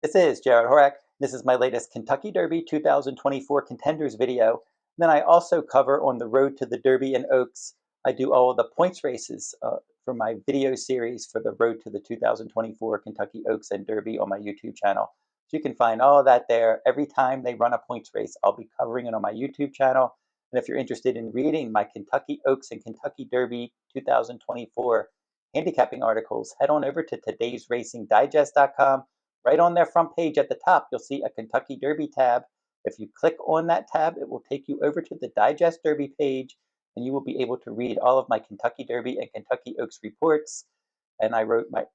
This is Jared Horak. This is my latest Kentucky Derby 2024 Contenders video. Then I also cover on the road to the Derby in Oaks. I do all of the points races for my video series for the road to the 2024 Kentucky Oaks and Derby on my YouTube channel. So you can find all of that there. Every time they run a points race, I'll be covering it on my YouTube channel. And if you're interested in reading my Kentucky Oaks and Kentucky Derby 2024 handicapping articles, head on over to todaysracingdigest.com. Right on their front page at the top, you'll see a Kentucky Derby tab. If you click on that tab, it will take you over to the Digest Derby page, and you will be able to read all of my Kentucky Derby and Kentucky Oaks reports. And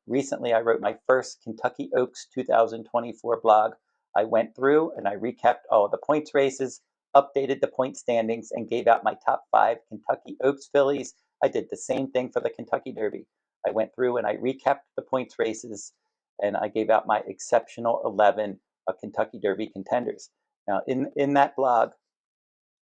recently I wrote my first Kentucky Oaks 2024 blog. I went through and I recapped all the points races, updated the point standings, and gave out my top 5 Kentucky Oaks fillies. I did the same thing for the Kentucky Derby. I went through and I recapped the points races, and I gave out my exceptional 11 Kentucky Derby contenders. Now, in that blog,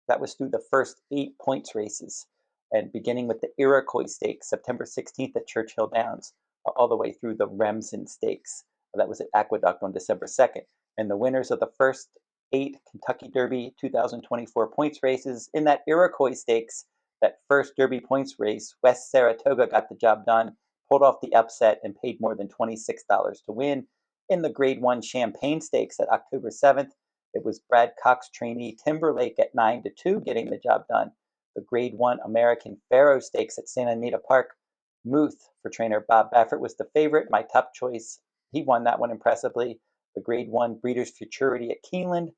that was through the first 8 points races, and beginning with the Iroquois Stakes, September 16th at Churchill Downs, all the way through the Remsen Stakes. That was at Aqueduct on December 2nd. And the winners of the first 8 Kentucky Derby 2024 points races in that Iroquois Stakes, that first Derby points race, West Saratoga got the job done, pulled off the upset, and paid more than $26 to win. In the Grade 1 Champagne Stakes at October 7th, it was Brad Cox trainee Timberlake at 9-2 getting the job done. The Grade 1 American Pharoah Stakes at Santa Anita Park, Muth for trainer Bob Baffert was the favorite, my top choice. He won that one impressively. The Grade 1 Breeders' Futurity at Keeneland,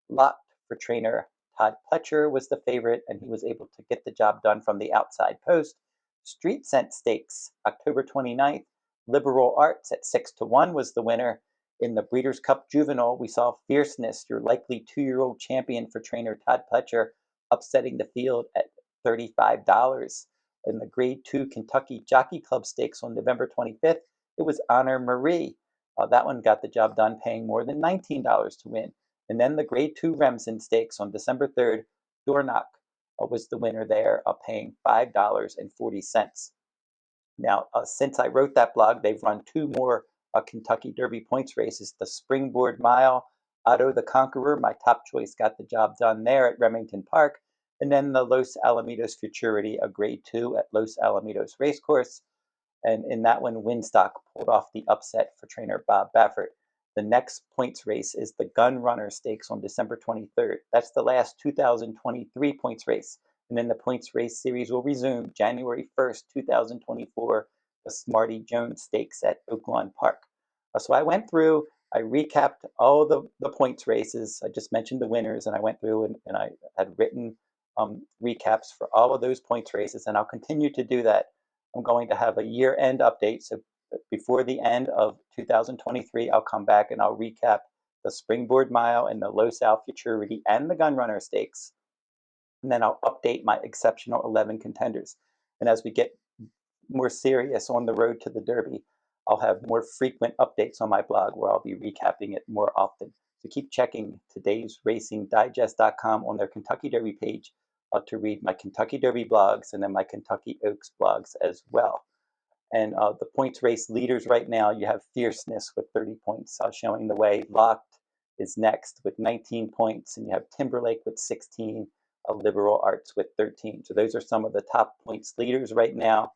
Locked for trainer Todd Pletcher was the favorite, and he was able to get the job done from the outside post. Street Scent Stakes, October 29th, Liberal Arts at 6-1 was the winner. In the Breeders' Cup Juvenile, we saw Fierceness, your likely 2-year-old champion for trainer Todd Pletcher, upsetting the field at $35. In the Grade 2 Kentucky Jockey Club Stakes on November 25th, it was Honor Marie. That one got the job done, paying more than $19 to win. And then the Grade 2 Remsen Stakes on December 3rd, Dornoch was the winner there, paying $5.40. Now, since I wrote that blog, they've run 2 more Kentucky Derby points races. The Springboard Mile, Otto the Conqueror, my top choice, got the job done there at Remington Park. And then the Los Alamitos Futurity, a Grade 2 at Los Alamitos Racecourse. And in that one, Winstock pulled off the upset for trainer Bob Baffert. The next points race is the Gun Runner Stakes on December 23rd. That's the last 2023 points race. And then the points race series will resume January 1st, 2024, the Smarty Jones Stakes at Oaklawn Park. So I went through, I recapped all the points races. I just mentioned the winners, and I went through and I had written recaps for all of those points races, and I'll continue to do that. I'm going to have a year-end update, so before the end of 2023, I'll come back and I'll recap the Springboard Mile and the Los Al Futurity and the Gun Runner Stakes. And then I'll update my exceptional 11 contenders. And as we get more serious on the road to the Derby, I'll have more frequent updates on my blog where I'll be recapping it more often. So keep checking todaysracingdigest.com on their Kentucky Derby page to read my Kentucky Derby blogs and then my Kentucky Oaks blogs as well. And the points race leaders right now, you have Fierceness with 30 points showing the way. Locked is next with 19 points, and you have Timberlake with 16, Liberal Arts with 13. So those are some of the top points leaders right now.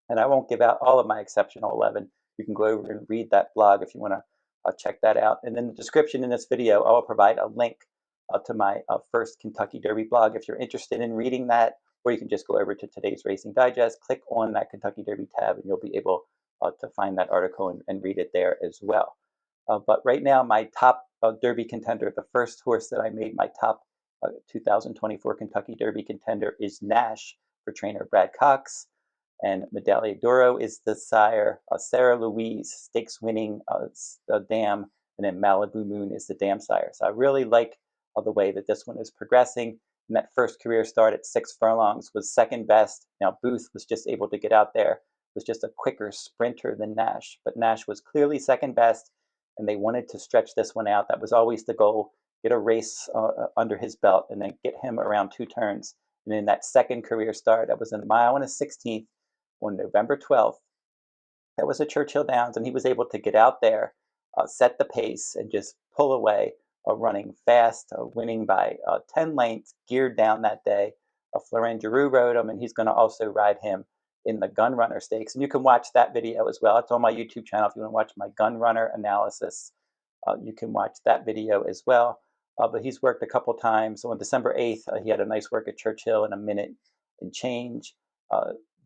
And I won't give out all of my exceptional 11. You can go over and read that blog if you want to check that out. And in the description in this video, I will provide a link to my first Kentucky Derby blog if you're interested in reading that. Or you can just go over to Today's Racing Digest, click on that Kentucky Derby tab, and you'll be able to find that article and read it there as well. But right now, my top Derby contender, the first horse that I made my top 2024 Kentucky Derby contender, is Nash for trainer Brad Cox. And Medaglia d'Oro is the sire. Sarah Louise, stakes winning dam, and then Malibu Moon is the dam sire. So I really like the way that this one is progressing. And that first career start at 6 furlongs was second best. Now Booth was just able to get out there, was just a quicker sprinter than Nash, but Nash was clearly second best, and they wanted to stretch this one out. That was always the goal, get a race under his belt and then get him around 2 turns. And in that second career start, that was a mile and a 16th on November 12th. That was at Churchill Downs, and he was able to get out there set the pace and just pull away, running fast, winning by 10 lengths, geared down that day. Florent Geroux rode him, and he's going to also ride him in the Gun Runner Stakes. And you can watch that video as well. It's on my YouTube channel. If you want to watch my Gun Runner analysis, you can watch that video as well. But he's worked a couple times. So on December 8th, he had a nice work at Churchill in a minute and change.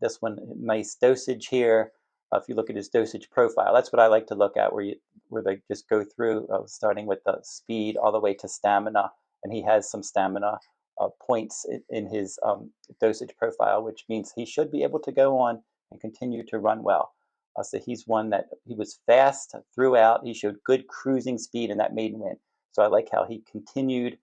This one, nice dosage here. If you look at his dosage profile, that's what I like to look at, where they just go through, starting with the speed all the way to stamina. And he has some stamina points in his dosage profile, which means he should be able to go on and continue to run well. So he's one that he was fast throughout. He showed good cruising speed in that maiden win. So I like how he continued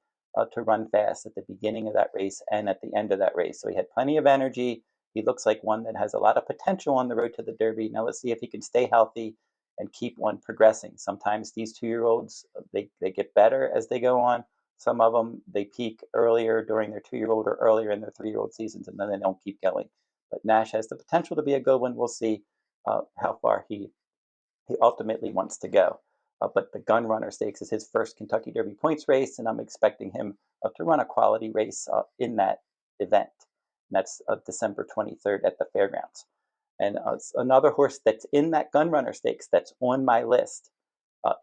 to run fast at the beginning of that race and at the end of that race. So he had plenty of energy. He looks like one that has a lot of potential on the road to the Derby. Now let's see if he can stay healthy and keep on progressing. Sometimes these 2-year-olds, they get better as they go on. Some of them, they peak earlier during their 2-year-old or earlier in their 3-year-old seasons, and then they don't keep going. But Nash has the potential to be a good one. We'll see how far he ultimately wants to go. But the Gun Runner Stakes is his first Kentucky Derby points race, and I'm expecting him to run a quality race in that event. And that's December 23rd at the fairgrounds. And another horse that's in that Gun Runner Stakes that's on my list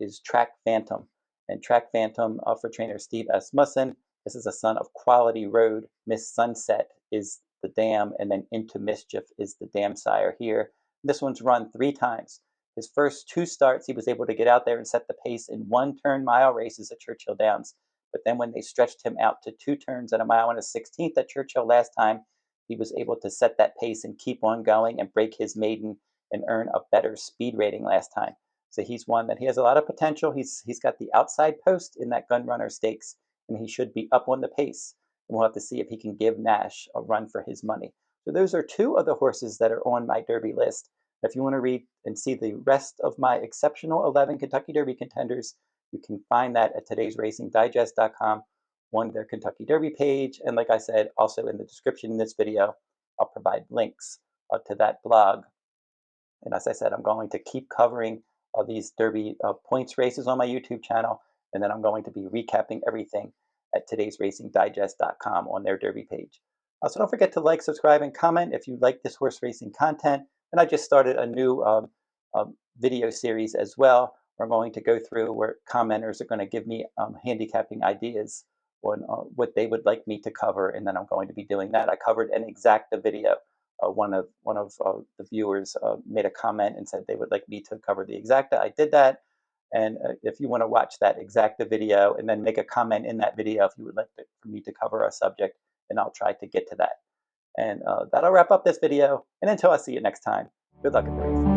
is Track Phantom. And Track Phantom for trainer Steve Asmussen. This is a son of Quality Road. Miss Sunset is the dam, and then Into Mischief is the dam sire here. This one's run 3 times. His first 2 starts, he was able to get out there and set the pace in 1-turn-mile races at Churchill Downs. But then when they stretched him out to 2 turns at a mile and a 16th at Churchill last time, he was able to set that pace and keep on going and break his maiden and earn a better speed rating last time. So he's one that he has a lot of potential. He's got the outside post in that Gun Runner Stakes, and he should be up on the pace. And we'll have to see if he can give Nash a run for his money. So those are 2 of the horses that are on my Derby list. If you want to read and see the rest of my exceptional 11 Kentucky Derby contenders, you can find that at today'sracingdigest.com on their Kentucky Derby page. And like I said, also in the description in this video, I'll provide links to that blog. And as I said, I'm going to keep covering these Derby points races on my YouTube channel, and then I'm going to be recapping everything at today'sracingdigest.com on their Derby page. So don't forget to like, subscribe, and comment if you like this horse racing content. And I just started a new video series as well. We're going to go through where commenters are going to give me handicapping ideas on what they would like me to cover, and then I'm going to be doing that. I covered an exacta video. One of the viewers made a comment and said they would like me to cover the exacta. I did that. And if you want to watch that exacta video and then make a comment in that video if you would like for me to cover a subject, and I'll try to get to that. And that'll wrap up this video. And until I see you next time, good luck at the race.